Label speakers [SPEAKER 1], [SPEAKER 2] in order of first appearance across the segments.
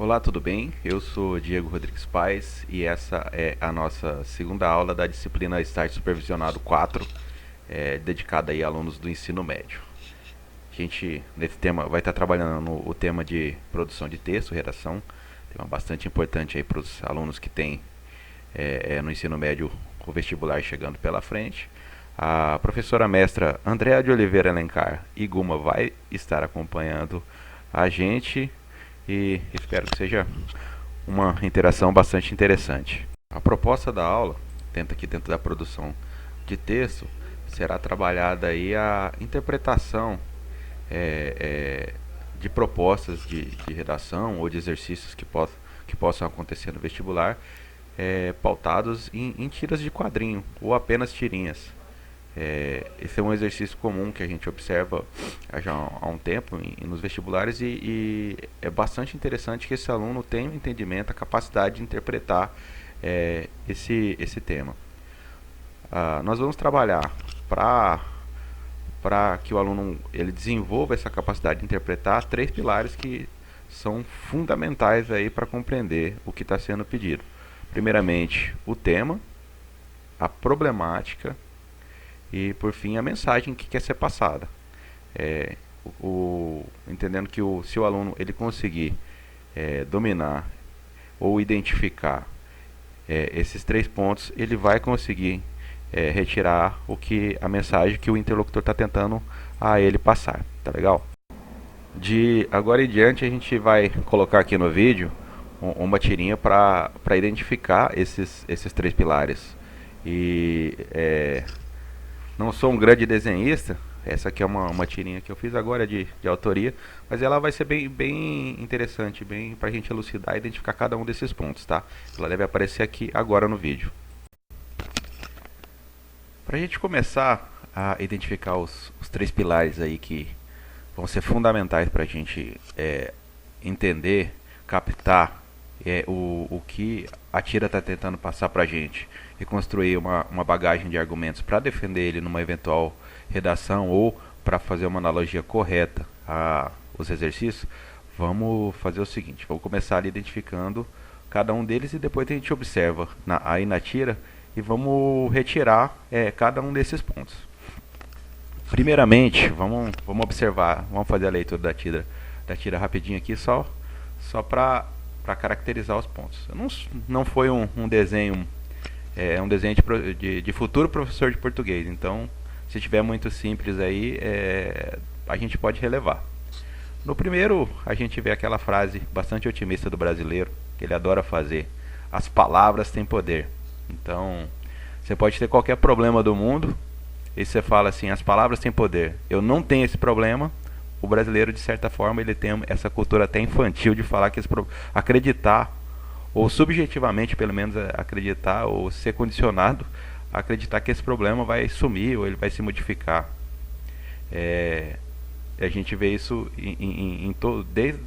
[SPEAKER 1] Olá, tudo bem? Eu sou Diego Rodrigues Paes e essa é a nossa segunda aula da disciplina Estágio Supervisionado 4, dedicada aí a alunos do ensino médio. A gente, nesse tema, vai estar trabalhando o tema de produção de texto, redação, tema bastante importante aí para os alunos que têm no ensino médio o vestibular chegando pela frente. A professora mestra Andréa de Oliveira Alencar Iguma vai estar acompanhando a gente e espero que seja uma interação bastante interessante. A proposta da aula, dentro da produção de texto, será trabalhada aí a interpretação é, é, de propostas de redação ou de exercícios que possam acontecer no vestibular, pautados em tiras de quadrinho ou apenas tirinhas. Esse é um exercício comum que a gente observa já há um tempo nos vestibulares e é bastante interessante que esse aluno tenha o entendimento, a capacidade de interpretar esse tema. Nós vamos trabalhar para que o aluno ele desenvolva essa capacidade de interpretar três pilares que são fundamentais aí para compreender o que está sendo pedido. Primeiramente, o tema, a problemática e, por fim, a mensagem que quer ser passada. Entendendo que se o aluno ele conseguir dominar ou identificar esses três pontos, ele vai conseguir retirar a mensagem que o interlocutor está tentando a ele passar. Tá legal? De agora em diante, a gente vai colocar aqui no vídeo uma tirinha para identificar esses três pilares. E não sou um grande desenhista, essa aqui é uma tirinha que eu fiz agora de autoria, mas ela vai ser bem interessante, bem para a gente elucidar e identificar cada um desses pontos, tá? Ela deve aparecer aqui agora no vídeo. Para a gente começar a identificar os três pilares aí que vão ser fundamentais para a gente entender, captar o que a tira está tentando passar para a gente e construir uma bagagem de argumentos para defender ele numa eventual redação ou para fazer uma analogia correta aos exercícios, vamos fazer o seguinte, vamos começar ali identificando cada um deles e depois a gente observa aí na tira e vamos retirar cada um desses pontos. Primeiramente, vamos observar, vamos fazer a leitura da tira rapidinho aqui, só para caracterizar os pontos. Não foi um desenho, um desenho de futuro professor de português, então se tiver muito simples aí, a gente pode relevar. No primeiro, a gente vê aquela frase bastante otimista do brasileiro, que ele adora fazer: as palavras têm poder. Então, você pode ter qualquer problema do mundo, e você fala assim: as palavras têm poder. Eu não tenho esse problema. O brasileiro, de certa forma, ele tem essa cultura até infantil de falar que acreditar, ou subjetivamente pelo menos acreditar, ou ser condicionado a acreditar que esse problema vai sumir ou ele vai se modificar. A gente vê isso desde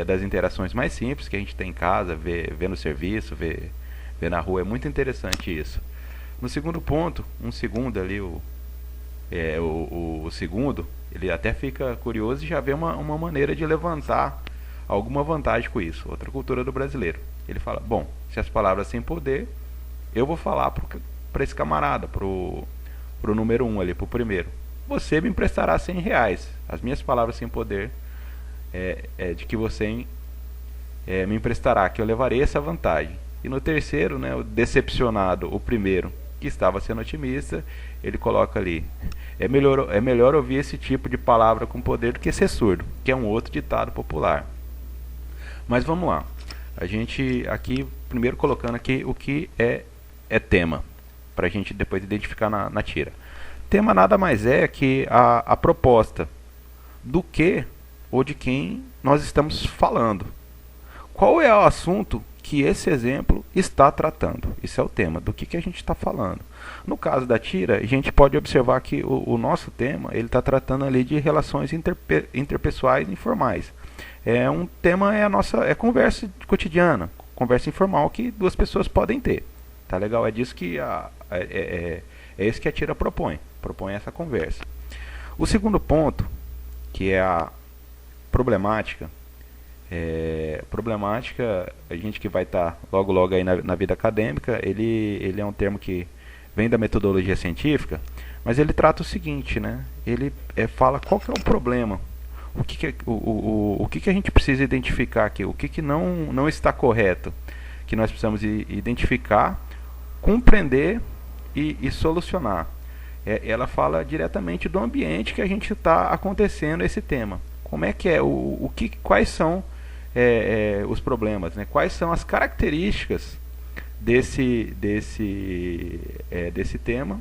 [SPEAKER 1] das interações mais simples que a gente tem em casa, vê no serviço, vê na rua. É muito interessante isso. No segundo ponto, um segundo ali, o segundo, ele até fica curioso e já vê uma maneira de levantar alguma vantagem com isso. Outra cultura do brasileiro. Ele fala: bom, se as palavras têm poder, eu vou falar para esse camarada, pro número 1 ali, pro primeiro: você me emprestará R$100. As minhas palavras têm poder de que você me emprestará, que eu levarei essa vantagem. E no terceiro, né, o decepcionado, o primeiro, que estava sendo otimista, ele coloca ali: é melhor ouvir esse tipo de palavra com poder do que ser surdo, que é um outro ditado popular. Mas vamos lá. A gente aqui, primeiro colocando aqui o que é tema, para a gente depois identificar na tira. Tema nada mais é que a proposta do que ou de quem nós estamos falando. Qual é o assunto que esse exemplo está tratando? Isso é o tema, do que a gente está falando. No caso da tira, a gente pode observar que o nosso tema ele está tratando ali de relações interpessoais informais. Um tema a nossa conversa cotidiana, conversa informal que duas pessoas podem ter. Tá legal? É disso que é isso que a tira propõe essa conversa. O segundo ponto, que é a problemática, Problemática, a gente que vai estar logo logo aí na vida acadêmica, ele é um termo que vem da metodologia científica, mas ele trata o seguinte, né? Ele fala qual que é o problema, o que a gente precisa identificar aqui, o que não está correto, que nós precisamos identificar, compreender e solucionar. Ela fala diretamente do ambiente que a gente está acontecendo esse tema. Como é que é, quais são os problemas, né? Quais são as características desse tema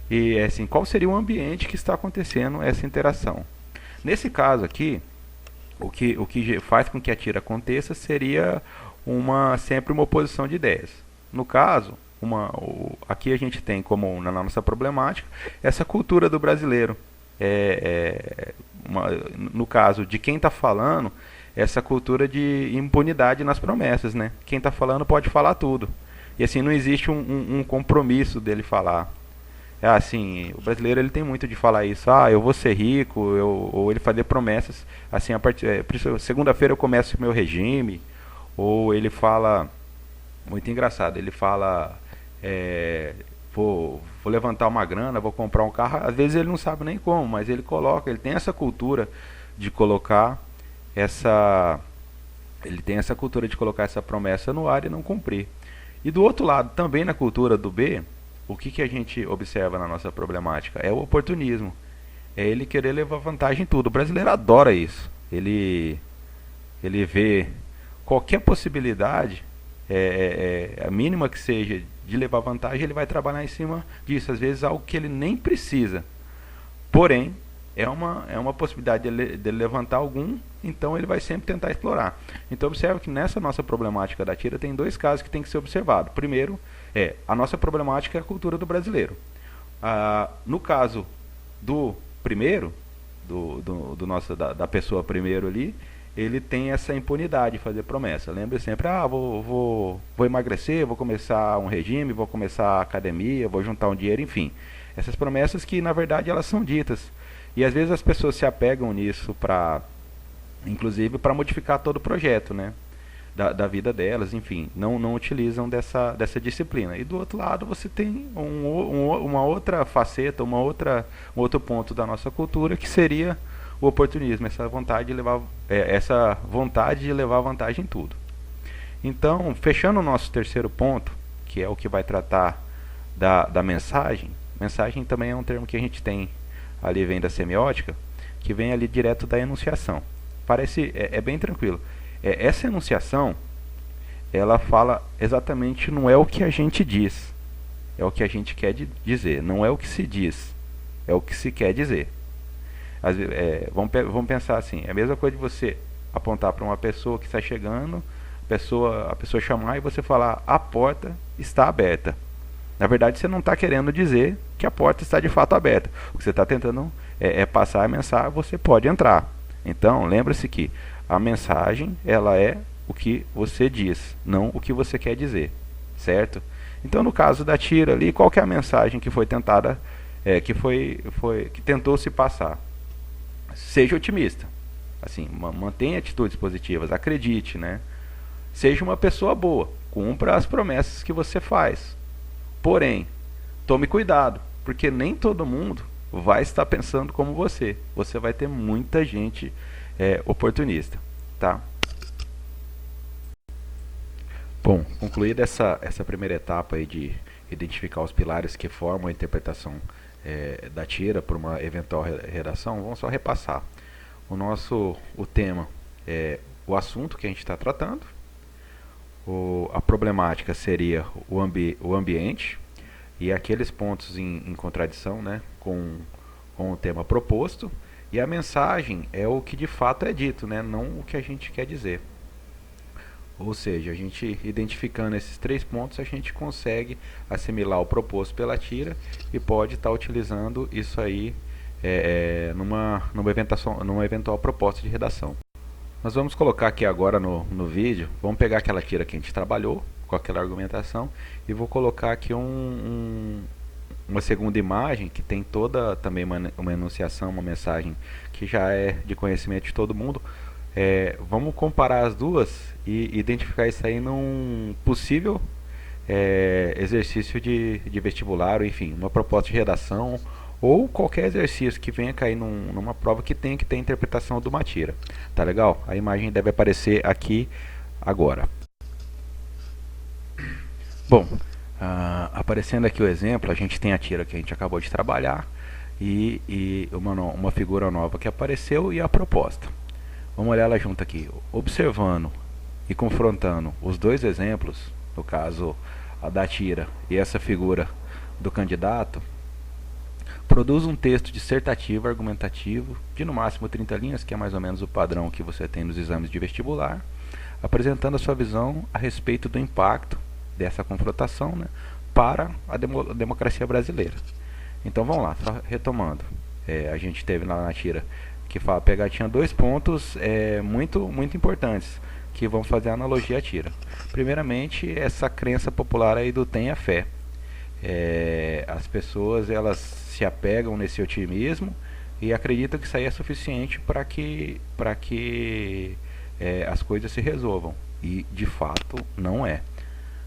[SPEAKER 1] e assim, qual seria o ambiente que está acontecendo essa interação. Nesse caso aqui, o que faz com que a tira aconteça seria sempre uma oposição de ideias. No caso, aqui a gente tem como na nossa problemática essa cultura do brasileiro. No caso de quem está falando, essa cultura de impunidade nas promessas, né? Quem está falando pode falar tudo. E assim, não existe um compromisso dele falar. Assim, o brasileiro ele tem muito de falar isso. Eu vou ser rico, ou ele fazer promessas. Assim, segunda-feira eu começo o meu regime. Ou ele fala, muito engraçado, ele fala, vou levantar uma grana, vou comprar um carro. Às vezes ele não sabe nem como, mas ele tem essa cultura de colocar essa promessa no ar e não cumprir. E do outro lado, também na cultura do B, o que a gente observa na nossa problemática? É o oportunismo. É ele querer levar vantagem em tudo. O brasileiro adora isso. Ele vê qualquer possibilidade, a mínima que seja, de levar vantagem, ele vai trabalhar em cima disso. Às vezes algo que ele nem precisa. Porém, é uma possibilidade dele levantar algum, então ele vai sempre tentar explorar. Então observe que nessa nossa problemática da tira tem dois casos que tem que ser observado. Primeiro, a nossa problemática é a cultura do brasileiro. No caso do primeiro, da pessoa primeiro ali, ele tem essa impunidade de fazer promessa. Lembre sempre, vou emagrecer, vou começar um regime, vou começar a academia, vou juntar um dinheiro, enfim. Essas promessas que na verdade elas são ditas. E às vezes as pessoas se apegam nisso inclusive para modificar todo o projeto, né? Da vida delas, enfim, não utilizam dessa disciplina. E do outro lado você tem uma outra faceta, um outro ponto da nossa cultura que seria o oportunismo, essa vontade de levar vantagem em tudo. Então, fechando o nosso terceiro ponto, que é o que vai tratar da mensagem. Mensagem também é um termo que a gente tem ali, vem da semiótica, que vem ali direto da enunciação. Parece, bem tranquilo. Essa enunciação, ela fala exatamente, não é o que a gente diz, é o que a gente quer dizer, não é o que se diz, é o que se quer dizer. Vamos pensar assim, é a mesma coisa de você apontar para uma pessoa que está chegando, a pessoa chamar e você falar, a porta está aberta. Na verdade, você não está querendo dizer que a porta está de fato aberta. O que você está tentando passar a mensagem, você pode entrar. Então, lembre-se que a mensagem, ela é o que você diz, não o que você quer dizer, certo? Então, no caso da tira ali, qual que é a mensagem que foi tentada, que tentou se passar? Seja otimista, assim, mantenha atitudes positivas, acredite, né? Seja uma pessoa boa, cumpra as promessas que você faz. Porém, tome cuidado, porque nem todo mundo vai estar pensando como você. Você vai ter muita gente oportunista, tá? Bom, concluída essa primeira etapa aí de identificar os pilares que formam a interpretação da tira por uma eventual redação, vamos só repassar. O tema é o assunto que a gente está tratando. A problemática seria o ambiente e aqueles pontos em contradição, né, com o tema proposto. E a mensagem é o que de fato é dito, né, não o que a gente quer dizer. Ou seja, a gente identificando esses três pontos, a gente consegue assimilar o proposto pela tira e pode estar utilizando isso aí numa eventual proposta de redação. Nós vamos colocar aqui agora no vídeo, vamos pegar aquela tira que a gente trabalhou, com aquela argumentação, e vou colocar aqui uma segunda imagem, que tem toda também uma enunciação, uma mensagem que já é de conhecimento de todo mundo, Vamos comparar as duas e identificar isso aí num possível exercício de vestibular, ou enfim, uma proposta de redação, ou qualquer exercício que venha cair numa prova que tenha que ter interpretação de uma tira. Tá legal? A imagem deve aparecer aqui agora. Bom, aparecendo aqui o exemplo, a gente tem a tira que a gente acabou de trabalhar e uma figura nova que apareceu e a proposta. Vamos olhar ela junto aqui. Observando e confrontando os dois exemplos, no caso a da tira e essa figura do candidato, produz um texto dissertativo argumentativo de no máximo 30 linhas, que é mais ou menos o padrão que você tem nos exames de vestibular, apresentando a sua visão a respeito do impacto dessa confrontação, né, para a democracia brasileira. Então vamos lá, só retomando. A gente teve lá na tira que tinha dois pontos muito importantes que vão fazer a analogia à tira. Primeiramente, essa crença popular aí do tenha fé. As pessoas elas se apegam nesse otimismo e acreditam que isso aí é suficiente para que as coisas se resolvam. E de fato não é.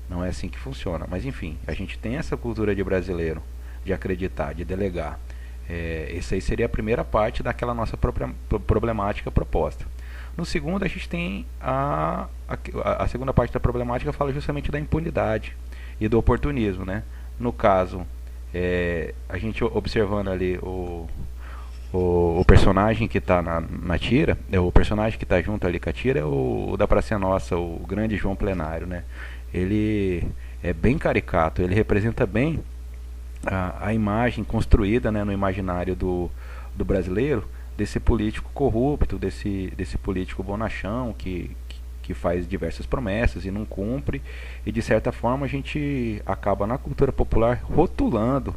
[SPEAKER 1] Não é assim que funciona. Mas enfim, a gente tem essa cultura de brasileiro de acreditar, de delegar. Essa aí seria a primeira parte daquela nossa problemática proposta. No segundo, a gente tem a segunda parte da problemática, fala justamente da impunidade e do oportunismo, né? No caso, a gente observando ali o personagem que está na tira, o personagem que está junto ali com a tira é o da Praça Nossa, o grande João Plenário, né? Ele é bem caricato, ele representa bem a imagem construída, né, no imaginário do brasileiro desse político corrupto, desse político bonachão que faz diversas promessas e não cumpre, e de certa forma a gente acaba na cultura popular rotulando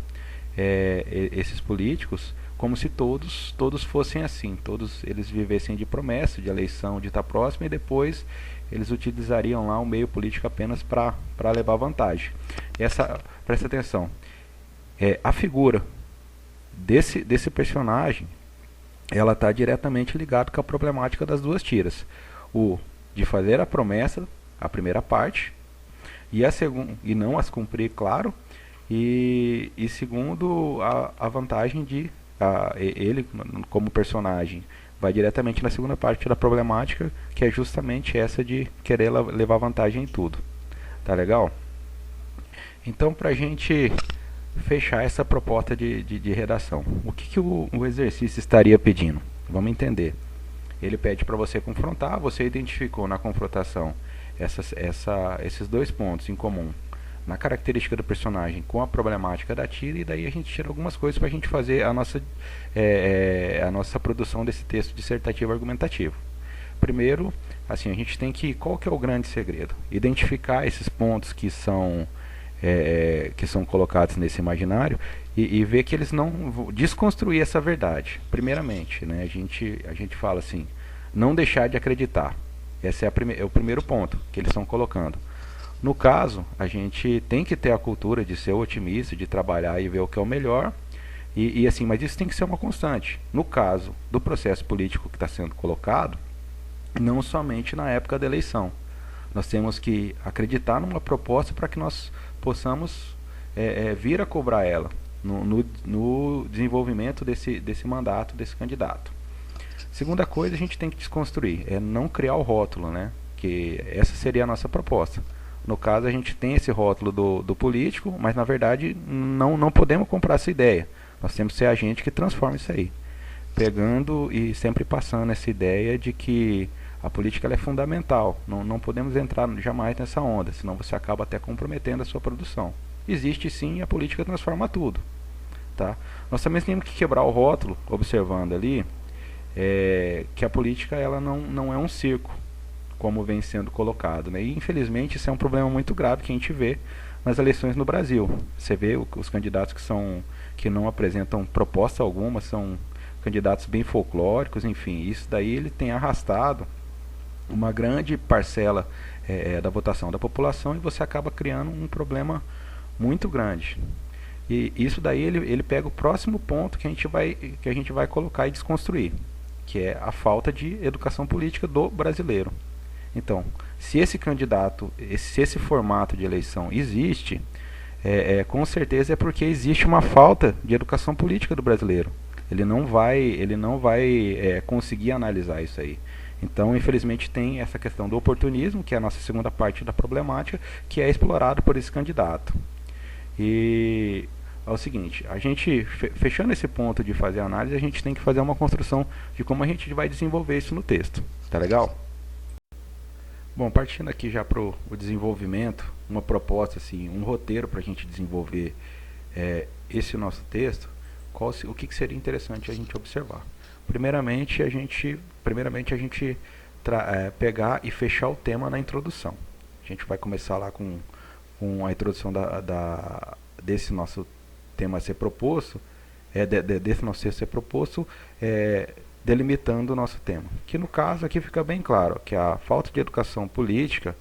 [SPEAKER 1] esses políticos como se todos fossem assim, todos eles vivessem de promessa, de eleição, de estar próximo, e depois eles utilizariam lá o meio político apenas para levar vantagem. Presta atenção, a figura desse personagem, ela está diretamente ligada com a problemática das duas tiras. O de fazer a promessa, a primeira parte, e e não as cumprir, claro, e segundo, a vantagem de ele, como personagem, vai diretamente na segunda parte da problemática, que é justamente essa de querer levar vantagem em tudo. Tá legal? Então, para a gente fechar essa proposta de redação, o que o exercício estaria pedindo? Vamos entender. Ele pede para você confrontar, você identificou na confrontação esses dois pontos em comum na característica do personagem com a problemática da tira, e daí a gente tira algumas coisas para a gente fazer a nossa produção desse texto dissertativo argumentativo. Primeiro, assim, a gente tem qual que é o grande segredo? Identificar esses pontos que são colocados nesse imaginário e ver que eles não desconstruir essa verdade. Primeiramente, né, a gente fala assim, não deixar de acreditar. Esse é o primeiro ponto que eles estão colocando. No caso, a gente tem que ter a cultura de ser otimista, de trabalhar e ver o que é o melhor, e assim, mas isso tem que ser uma constante. No caso do processo político que está sendo colocado, não somente na época da eleição. Nós temos que acreditar numa proposta para que nós possamos vir a cobrar ela no desenvolvimento desse mandato, desse candidato. Segunda coisa, a gente tem que desconstruir, não criar o rótulo, né? Que essa seria a nossa proposta. No caso, a gente tem esse rótulo do político, mas na verdade não podemos comprar essa ideia. Nós temos que ser a gente que transforma isso aí. Pegando e sempre passando essa ideia de que a política ela é fundamental. Não podemos entrar jamais nessa onda, senão você acaba até comprometendo a sua produção. Existe sim, a política transforma tudo. Tá? Nós também temos que quebrar o rótulo, observando ali, que a política ela não é um circo, como vem sendo colocado, né? E infelizmente isso é um problema muito grave que a gente vê nas eleições no Brasil. Você vê os candidatos que não apresentam proposta alguma, são candidatos bem folclóricos, enfim, isso daí ele tem arrastado uma grande parcela da votação da população, e você acaba criando um problema muito grande. E isso daí ele pega o próximo ponto que a gente vai colocar e desconstruir, que é a falta de educação política do brasileiro. Então, se esse candidato, se esse formato de eleição existe, com certeza é porque existe uma falta de educação política do brasileiro. Ele não vai conseguir analisar isso aí. Então, infelizmente, tem essa questão do oportunismo, que é a nossa segunda parte da problemática, que é explorado por esse candidato. E é o seguinte, a gente, fechando esse ponto de fazer análise, a gente tem que fazer uma construção de como a gente vai desenvolver isso no texto. Tá legal? Bom, partindo aqui já para o desenvolvimento, uma proposta, assim, um roteiro para a gente desenvolver esse nosso texto, o que seria interessante a gente observar? Primeiramente, a gente pegar e fechar o tema na introdução. A gente vai começar lá com a introdução desse nosso tema a ser proposto, desse nosso texto ser proposto, delimitando o nosso tema. Que no caso aqui fica bem claro que a falta de educação política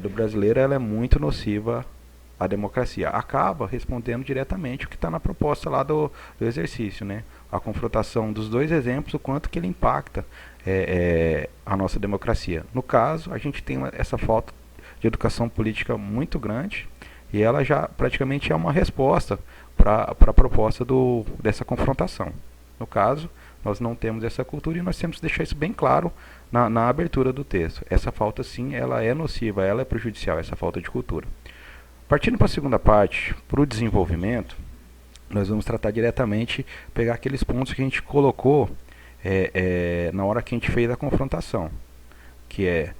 [SPEAKER 1] do brasileiro ela é muito nociva à democracia. Acaba respondendo diretamente o que está na proposta lá do exercício, né? A confrontação dos dois exemplos, o quanto que ele impacta a nossa democracia. No caso, a gente tem essa falta de educação política muito grande e ela já praticamente é uma resposta para a proposta dessa confrontação. No caso, nós não temos essa cultura e nós temos que deixar isso bem claro na abertura do texto. Essa falta, sim, ela é nociva, ela é prejudicial, essa falta de cultura. Partindo para a segunda parte, para o desenvolvimento, nós vamos tratar diretamente, pegar aqueles pontos que a gente colocou na hora que a gente fez a confrontação, que é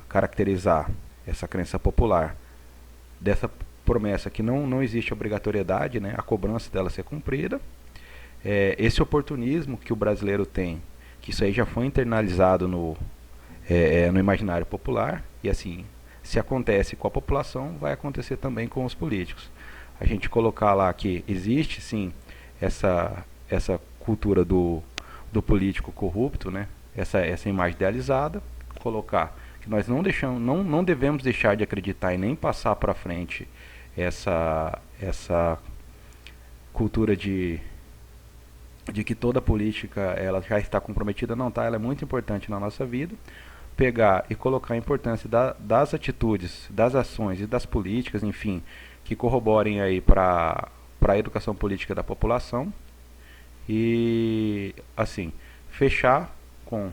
[SPEAKER 1] caracterizar essa crença popular dessa promessa que não existe obrigatoriedade, né, a cobrança dela ser cumprida, esse oportunismo que o brasileiro tem, que isso aí já foi internalizado no imaginário popular, e assim, se acontece com a população, vai acontecer também com os políticos. A gente colocar lá que existe sim essa cultura do político corrupto, né, essa imagem idealizada, colocar que nós não devemos deixar de acreditar e nem passar para frente essa cultura de que toda política ela já está comprometida, não tá, ela é muito importante na nossa vida. Pegar e colocar a importância das atitudes, das ações e das políticas, enfim, que corroborem aí para a educação política da população e, assim, fechar com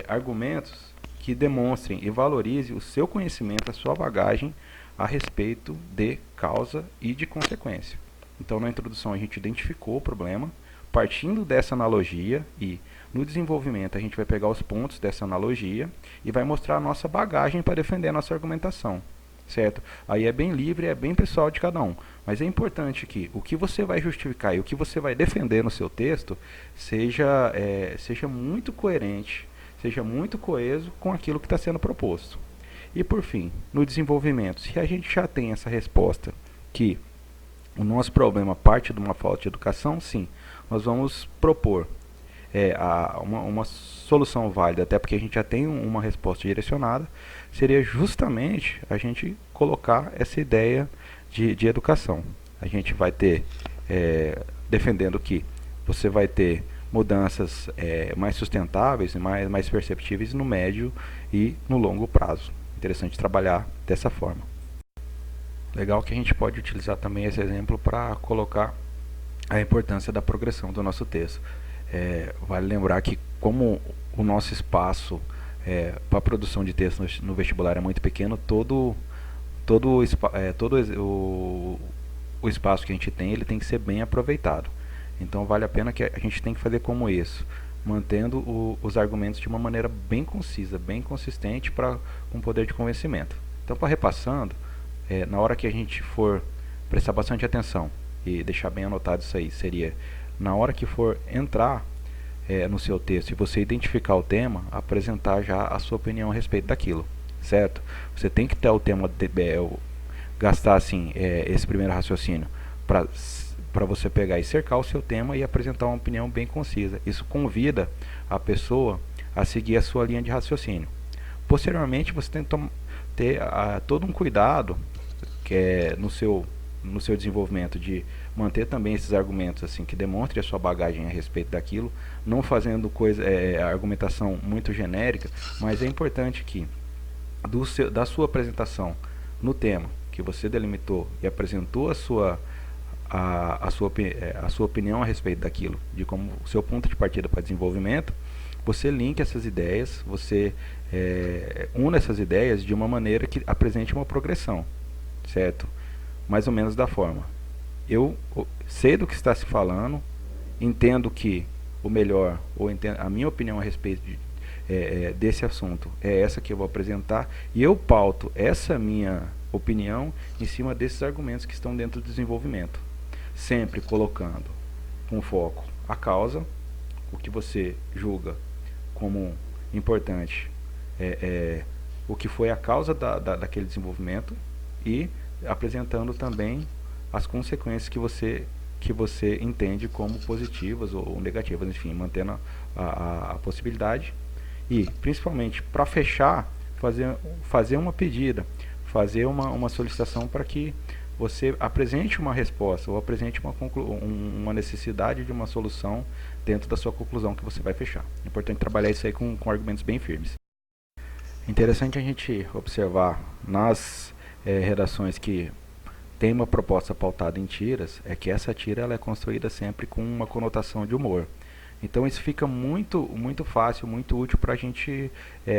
[SPEAKER 1] argumentos que demonstrem e valorizem o seu conhecimento, a sua bagagem a respeito de causa e de consequência. Então, na introdução a gente identificou o problema, partindo dessa analogia e no desenvolvimento a gente vai pegar os pontos dessa analogia e vai mostrar a nossa bagagem para defender a nossa argumentação, certo? Aí é bem livre, é bem pessoal de cada um, mas é importante que o que você vai justificar e o que você vai defender no seu texto seja muito coerente, seja muito coeso com aquilo que está sendo proposto. E por fim, no desenvolvimento, se a gente já tem essa resposta que o nosso problema parte de uma falta de educação, sim, nós vamos propor uma solução válida, até porque a gente já tem uma resposta direcionada, seria justamente a gente colocar essa ideia de educação. A gente vai ter, defendendo que você vai ter mudanças mais sustentáveis e mais perceptíveis no médio e no longo prazo. Interessante trabalhar dessa forma. Legal que a gente pode utilizar também esse exemplo para colocar a importância da progressão do nosso texto. Vale lembrar que como o nosso espaço para a produção de texto no vestibular é muito pequeno, todo o espaço que a gente tem, ele tem que ser bem aproveitado. Então vale a pena que a gente tem que fazer como isso, mantendo os argumentos de uma maneira bem concisa, bem consistente, com poder de convencimento. Então, para repassando, na hora que a gente for prestar bastante atenção e deixar bem anotado isso aí, seria na hora que for entrar no seu texto e você identificar o tema, apresentar já a sua opinião a respeito daquilo, certo? Você tem que ter o tema, gastar assim, esse primeiro raciocínio para você pegar e cercar o seu tema e apresentar uma opinião bem concisa. Isso convida a pessoa a seguir a sua linha de raciocínio. Posteriormente, você tem que ter todo um cuidado que no seu desenvolvimento de manter também esses argumentos assim que demonstrem a sua bagagem a respeito daquilo, não fazendo argumentação muito genérica, mas é importante que da sua apresentação no tema que você delimitou e apresentou a sua opinião a respeito daquilo, de como o seu ponto de partida para desenvolvimento, você linka essas ideias, você une essas ideias de uma maneira que apresente uma progressão, certo? Mais ou menos da forma: eu sei do que está se falando, entendo que o melhor, ou a minha opinião a respeito desse assunto é essa que eu vou apresentar, e eu pauto essa minha opinião em cima desses argumentos que estão dentro do desenvolvimento, sempre colocando com foco a causa, o que você julga como importante, o que foi a causa daquele desenvolvimento, e apresentando também as consequências que você entende como positivas ou negativas, enfim, mantendo a possibilidade. E principalmente para fechar, fazer uma pedida, fazer uma solicitação para que você apresente uma resposta ou apresente uma necessidade de uma solução dentro da sua conclusão que você vai fechar. É importante trabalhar isso aí com argumentos bem firmes. Interessante a gente observar nas redações que tem uma proposta pautada em tiras, é que essa tira ela é construída sempre com uma conotação de humor. Então isso fica muito fácil, muito útil para a gente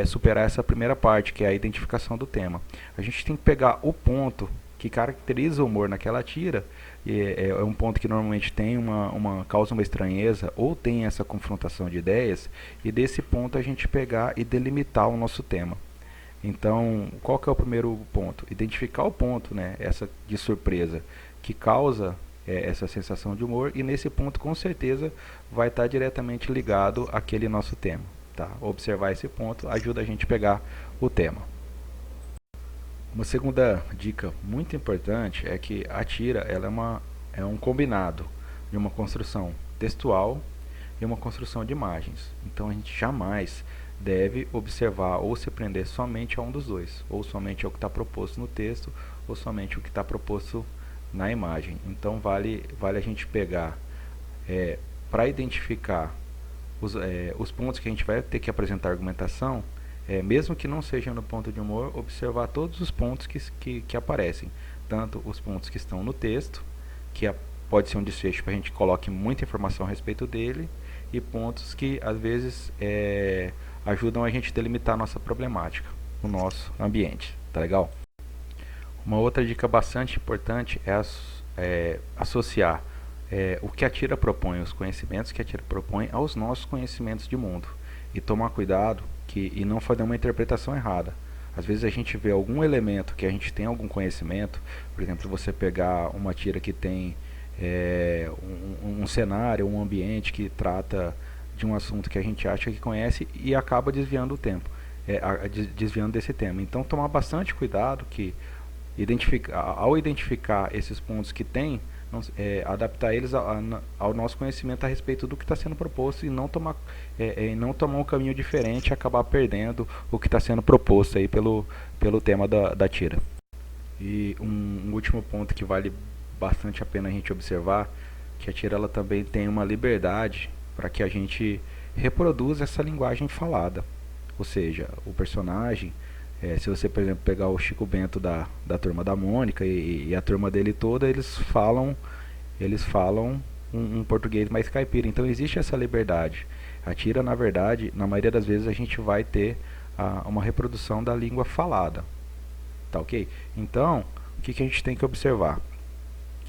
[SPEAKER 1] superar essa primeira parte, que é a identificação do tema. A gente tem que pegar o ponto que caracteriza o humor naquela tira, é um ponto que normalmente tem causa uma estranheza, ou tem essa confrontação de ideias, e desse ponto a gente pegar e delimitar o nosso tema. Então, qual que é o primeiro ponto? Identificar o ponto, essa de surpresa, que causa essa sensação de humor, e nesse ponto com certeza vai estar diretamente ligado àquele nosso tema. Tá? Observar esse ponto ajuda a gente a pegar o tema. Uma segunda dica muito importante é que a tira ela é um combinado de uma construção textual e uma construção de imagens. Então a gente jamais deve observar ou se prender somente a um dos dois, ou somente ao que está proposto no texto, ou somente o que está proposto na imagem. Então vale a gente pegar para identificar os pontos que a gente vai ter que apresentar argumentação, mesmo que não seja no ponto de humor, observar todos os pontos que aparecem, tanto os pontos que estão no texto, que pode ser um desfecho para a gente coloque muita informação a respeito dele, e pontos que às vezes ajudam a gente a delimitar a nossa problemática, o nosso ambiente. Tá legal? Uma outra dica bastante importante é associar o que a tira propõe, os conhecimentos que a tira propõe, aos nossos conhecimentos de mundo, e tomar cuidado e não fazer uma interpretação errada. Às vezes a gente vê algum elemento que a gente tem algum conhecimento, por exemplo, você pegar uma tira que tem um cenário, um ambiente que trata de um assunto que a gente acha que conhece, e acaba desviando o tempo, desviando desse tema. Então tomar bastante cuidado que ao identificar esses pontos que tem, adaptar eles ao nosso conhecimento a respeito do que está sendo proposto, e não tomar um caminho diferente e acabar perdendo o que está sendo proposto aí pelo tema da tira. E um último ponto que vale bastante a pena a gente observar, que a tira ela também tem uma liberdade para que a gente reproduza essa linguagem falada, ou seja, o personagem, se você, por exemplo, pegar o Chico Bento da Turma da Mônica e a turma dele toda, eles falam um português mais caipira. Então existe essa liberdade. A tira, na verdade, na maioria das vezes a gente vai ter uma reprodução da língua falada. Tá ok? Então, o que a gente tem que observar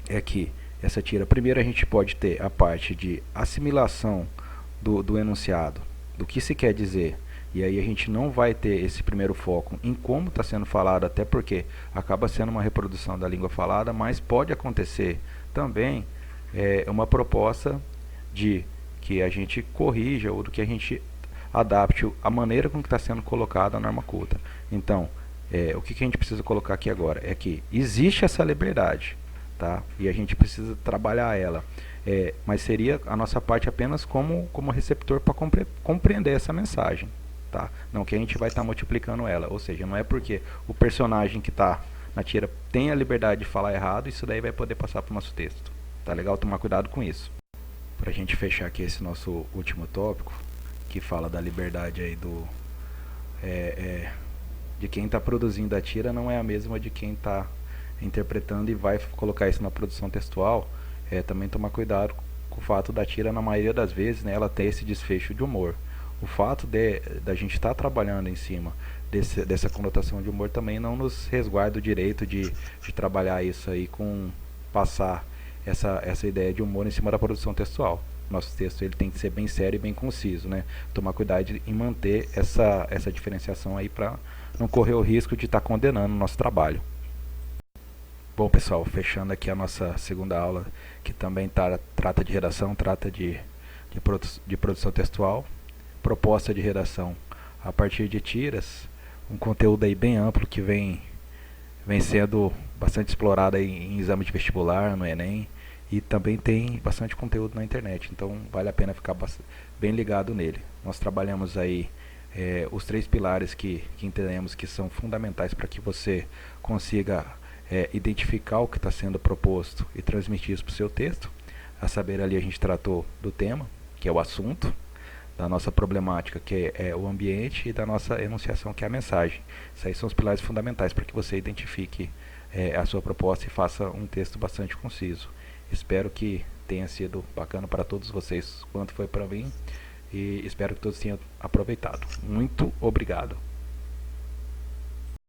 [SPEAKER 1] é que essa tira, primeiro a gente pode ter a parte de assimilação do enunciado, do que se quer dizer. E aí a gente não vai ter esse primeiro foco em como está sendo falado, até porque acaba sendo uma reprodução da língua falada, mas pode acontecer também uma proposta de que a gente corrija, ou do que a gente adapte a maneira com que está sendo colocada a norma culta. Então, o que a gente precisa colocar aqui agora é que existe essa liberdade, tá? E a gente precisa trabalhar ela. Mas seria a nossa parte apenas como receptor para compreender essa mensagem. Tá? Não que a gente vai estar multiplicando ela, ou seja, não é porque o personagem que está na tira tem a liberdade de falar errado, isso daí vai poder passar para o nosso texto. Tá legal tomar cuidado com isso. Pra gente fechar aqui esse nosso último tópico, que fala da liberdade aí de quem está produzindo a tira não é a mesma de quem está interpretando e vai colocar isso na produção textual. Também tomar cuidado com o fato da tira, na maioria das vezes, né, ela ter esse desfecho de humor. O fato da gente estar trabalhando em cima dessa conotação de humor também não nos resguarda o direito de trabalhar isso aí com passar essa ideia de humor em cima da produção textual. Nosso texto ele tem que ser bem sério e bem conciso, né? Tomar cuidado em manter essa diferenciação aí para não correr o risco de estar condenando o nosso trabalho. Bom, pessoal, fechando aqui a nossa segunda aula, que também trata de redação, trata de produção textual, proposta de redação a partir de tiras, um conteúdo aí bem amplo que vem sendo bastante explorado aí em exame de vestibular, no Enem, e também tem bastante conteúdo na internet, então vale a pena ficar bem ligado nele. Nós trabalhamos aí os 3 pilares que entendemos que são fundamentais para que você consiga identificar o que está sendo proposto e transmitir isso para o seu texto. A saber, ali a gente tratou do tema, que é o assunto, da nossa problemática, que é o ambiente, e da nossa enunciação, que é a mensagem. Esses aí são os pilares fundamentais para que você identifique a sua proposta e faça um texto bastante conciso. Espero que tenha sido bacana para todos vocês, quanto foi para mim, e espero que todos tenham aproveitado. Muito obrigado.